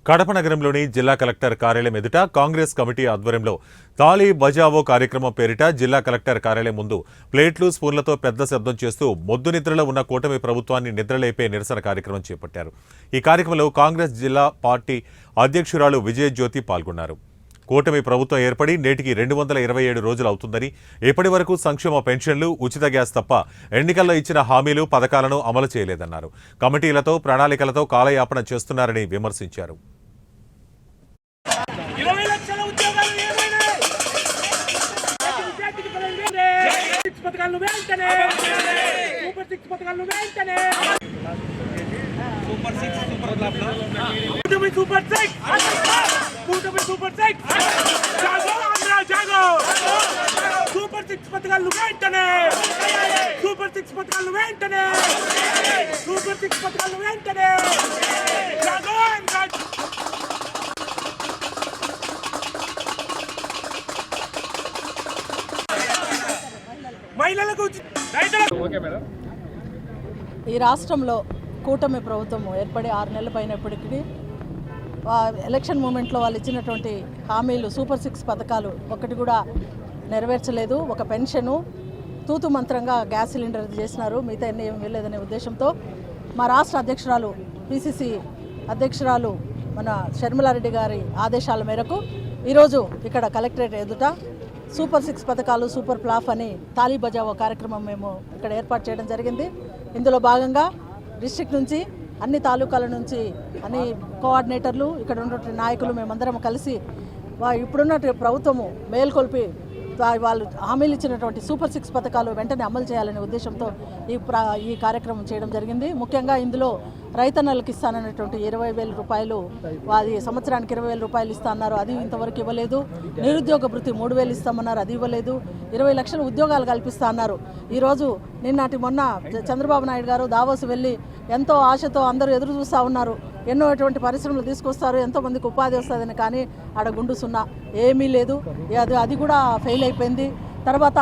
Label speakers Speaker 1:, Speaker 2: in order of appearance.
Speaker 1: కడప నగరంలోని జిల్లా కలెక్టర్ కార్యాలయం ఎదుట కాంగ్రెస్ కమిటీ ఆధ్వర్యంలో తాళీ బజావో కార్యక్రమం పేరిట జిల్లా కలెక్టర్ కార్యాలయం ముందు ప్లేట్లు స్పూన్లతో పెద్ద శబ్దం చేస్తూ మొద్దు నిద్రలో ఉన్న కూటమి ప్రభుత్వాన్ని నిద్రలేపే నిరసన కార్యక్రమం చేపట్టారు। ఈ కార్యక్రమంలో కాంగ్రెస్ జిల్లా పార్టీ అధ్యక్షురాలు విజయజ్యోతి పాల్గొన్నారు। కూటమి ప్రభుత్వం ఏర్పడి నేటికి 227 రోజులు అవుతుందని, ఇప్పటి వరకు సంక్షేమ పెన్షన్లు, ఉచిత గ్యాస్ తప్ప ఎన్నికల్లో ఇచ్చిన హామీలు, పథకాలను అమలు చేయలేదన్నారు। కమిటీలతో, ప్రణాళికలతో కాలయాపన చేస్తున్నారని విమర్శించారు।
Speaker 2: సూపర్ సిక్స్ పథకాలు వెంటనే, సూపర్ సిక్స్ పథకాలు వెంటనే, సూపర్ సిక్స్ పథకాలు వెంటనే। మహిళలకు
Speaker 3: ఈ రాష్ట్రంలో కూటమి ప్రభుత్వం ఏర్పడి 6 నెలల పైనప్పటికీ ఎలక్షన్ మూమెంట్లో వాళ్ళు ఇచ్చినటువంటి హామీలు, సూపర్ సిక్స్ పథకాలు ఒకటి కూడా నెరవేర్చలేదు। ఒక పెన్షను తూతు మంత్రంగా గ్యాస్ సిలిండర్ చేసినారు, మిగతా ఎన్ని ఏం వెళ్ళలేదనే ఉద్దేశంతో మా రాష్ట్ర అధ్యక్షురాలు, పిసిసి అధ్యక్షురాలు మన షర్మిలారెడ్డి గారి ఆదేశాల మేరకు ఈరోజు ఇక్కడ కలెక్టరేట్ ఎదుట సూపర్ సిక్స్ పథకాలు, సూపర్ ప్లాఫ్ అని తాళీ బజావో కార్యక్రమం మేము ఇక్కడ ఏర్పాటు చేయడం జరిగింది। ఇందులో భాగంగా డిస్ట్రిక్ట్ నుంచి, అన్ని తాలూకాల నుంచి, అన్ని కోఆర్డినేటర్లు, ఇక్కడ ఉన్నటువంటి నాయకులు మేమందరం కలిసి ఇప్పుడున్న ప్రభుత్వము మేల్కొల్పి వాళ్ళు హామీలు ఇచ్చినటువంటి సూపర్ సిక్స్ పథకాలు వెంటనే అమలు చేయాలనే ఉద్దేశంతో ఈ కార్యక్రమం చేయడం జరిగింది। ముఖ్యంగా ఇందులో రైతన్నలకు ఇస్తానన్నటువంటి 20,000 రూపాయలు, అది సంవత్సరానికి 20,000 రూపాయలు ఇస్తామన్నారు, అది ఇంతవరకు ఇవ్వలేదు। నిరుద్యోగ భృతి 3,000 ఇస్తామన్నారు, అది ఇవ్వలేదు। 20 లక్షల ఉద్యోగాలు కల్పిస్తా అన్నారు। ఈరోజు మొన్న చంద్రబాబు నాయుడు గారు దావోస్ వెళ్ళి ఎంతో ఆశతో అందరూ ఎదురు చూస్తూ ఉన్నారు, ఎన్నో అటువంటి పరిశ్రమలు తీసుకొస్తారు, ఎంతోమందికి ఉపాధి వస్తుందని, కానీ ఆడ గుండు సున్నా, ఏమీ లేదు। అది కూడా ఫెయిల్ అయిపోయింది। తర్వాత